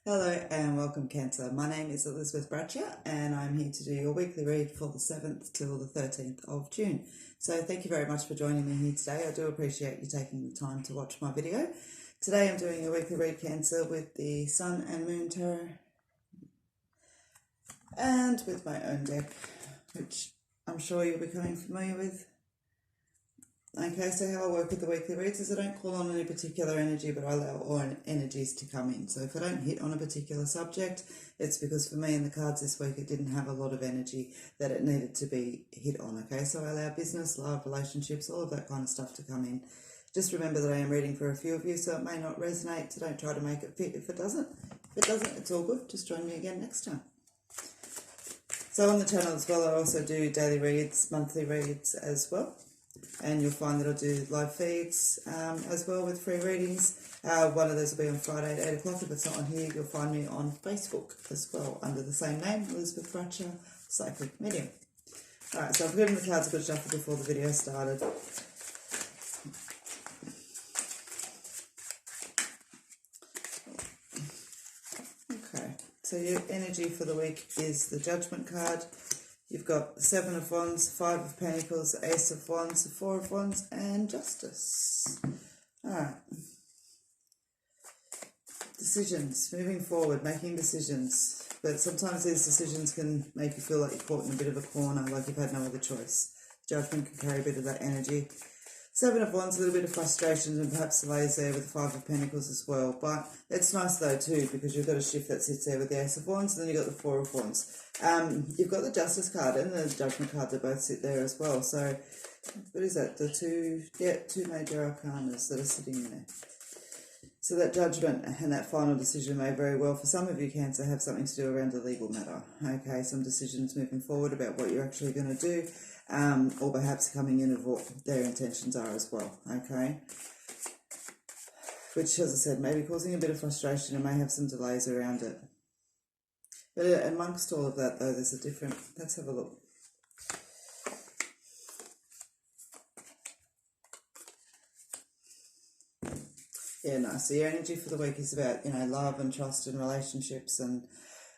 Hello and welcome Cancer. My name is Elizabeth Bradshaw and I'm here to do your weekly read for the 7th till the 13th of June. So thank you very much for joining me here today. I do appreciate you taking the time to watch my video. Today I'm doing a weekly read Cancer with the Sun and Moon Tarot and with my own deck, which I'm sure you'll be becoming familiar with. Okay, so how I work with the weekly reads is I don't call on any particular energy, but I allow all energies to come in. So if I don't hit on a particular subject, it's because for me in the cards this week, it didn't have a lot of energy that it needed to be hit on. Okay, so I allow business, love, relationships, all of that kind of stuff to come in. Just remember that I am reading for a few of you, so it may not resonate, so don't try to make it fit if it doesn't. If it doesn't, it's all good. Just join me again next time. So on the channel as well, I also do daily reads, monthly reads as well. And you'll find that I do live feeds as well with free readings. One of those will be on Friday at 8 o'clock. If it's not on here, you'll find me on Facebook as well under the same name, Elizabeth Bradshaw, Psychic Medium. Alright, so I've given the cards a good shuffle before the video started. Okay, so your energy for the week is the Judgment card. You've got the 7 of Wands, 5 of Pentacles, the Ace of Wands, the 4 of Wands, and Justice. Alright. Decisions, moving forward, making decisions. But sometimes these decisions can make you feel like you're caught in a bit of a corner, like you've had no other choice. Judgment can carry a bit of that energy. 7 of Wands, a little bit of frustration and perhaps delays there with the 5 of Pentacles as well. But it's nice though too, because you've got a shift that sits there with the Ace of Wands, and then you've got the 4 of Wands. You've got the Justice card and the Judgment card that both sit there as well. So what is that? The two major arcanas that are sitting there. So that judgment and that final decision may very well, for some of you Cancer, have something to do around a legal matter. Okay, some decisions moving forward about what you're actually going to do, or perhaps coming in of what their intentions are as well. Okay, which, as I said, may be causing a bit of frustration and may have some delays around it. But amongst all of that, though, there's a different. Let's have a look. Yeah, nice. So your energy for the week is about, love and trust and relationships and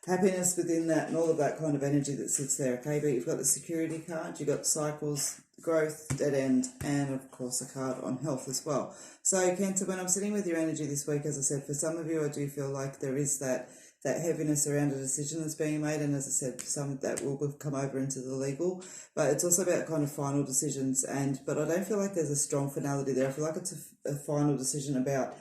happiness within that and all of that kind of energy that sits there, okay? But you've got the Security card, you've got cycles, growth, dead end, and of course a card on health as well. So Cancer, when I'm sitting with your energy this week, as I said, for some of you I do feel like there is that heaviness around a decision that's being made, and as I said, some of that will come over into the legal, but it's also about kind of final decisions. But I don't feel like there's a strong finality there. I feel like it's a final decision about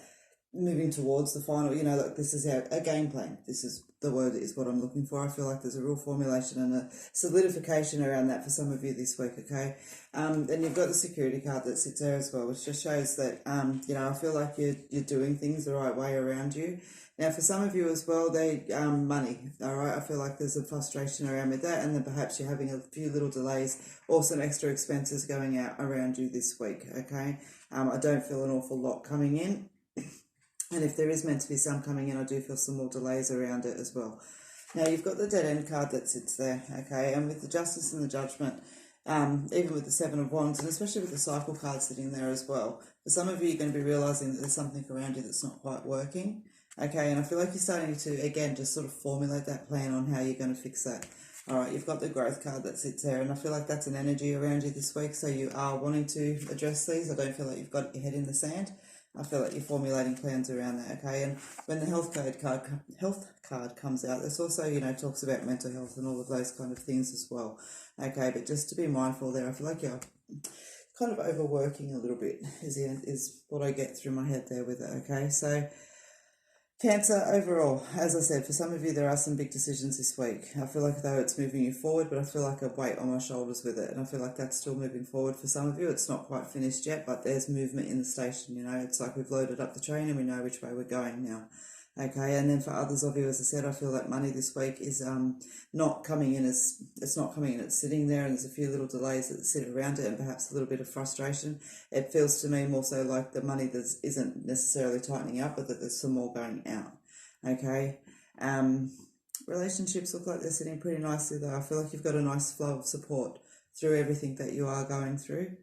moving towards the final, like this is a game plan. This is the word is what I'm looking for. I feel like there's a real formulation and a solidification around that for some of you this week, okay? Then you've got the Security card that sits there as well, which just shows that, I feel like you're doing things the right way around you. Now, for some of you as well, money, all right? I feel like there's a frustration around with that, and then perhaps you're having a few little delays or some extra expenses going out around you this week, okay? I don't feel an awful lot coming in. And if there is meant to be some coming in, I do feel some more delays around it as well. Now, you've got the Dead End card that sits there, okay? And with the Justice and the Judgment, even with the 7 of Wands, and especially with the Cycle card sitting there as well, for some of you, you're going to be realising that there's something around you that's not quite working, okay? And I feel like you're starting to, again, just sort of formulate that plan on how you're going to fix that. All right, you've got the Growth card that sits there, and I feel like that's an energy around you this week, so you are wanting to address these. I don't feel like you've got your head in the sand. I feel like you're formulating plans around that, okay? And when the health card comes out, there's also, talks about mental health and all of those kind of things as well, okay? But just to be mindful there, I feel like you're kind of overworking a little bit is what I get through my head there with it, okay? So Cancer, overall, as I said, for some of you, there are some big decisions this week. I feel like, though, it's moving you forward, but I feel like a weight on my shoulders with it, and I feel like that's still moving forward for some of you. It's not quite finished yet, but there's movement in the station, It's like we've loaded up the train and we know which way we're going now. Okay, and then for others of you, as I said, I feel like money this week is not coming in it's sitting there, and there's a few little delays that sit around it and perhaps a little bit of frustration. It feels to me more so like the money that isn't necessarily tightening up, but that there's some more going out. Okay, relationships look like they're sitting pretty nicely though. I feel like you've got a nice flow of support through everything that you are going through.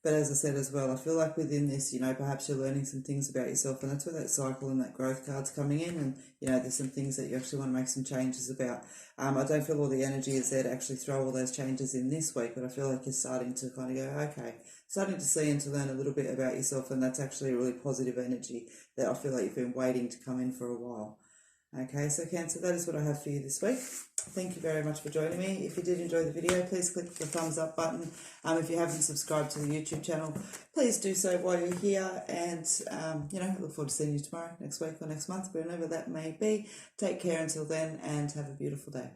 But as I said as well, I feel like within this, you know, perhaps you're learning some things about yourself, and that's where that cycle and that growth card's coming in. And, you know, there's some things that you actually want to make some changes about. I don't feel all the energy is there to actually throw all those changes in this week, but I feel like you're starting to kind of go, okay, starting to see and to learn a little bit about yourself, and that's actually a really positive energy that I feel like you've been waiting to come in for a while. Okay, so Cancer, that is what I have for you this week. Thank you very much for joining me. If you did enjoy the video, please click the thumbs up button. If you haven't subscribed to the YouTube channel, please do so while you're here. And, you know, I look forward to seeing you tomorrow, next week or next month, whenever that may be. Take care until then and have a beautiful day.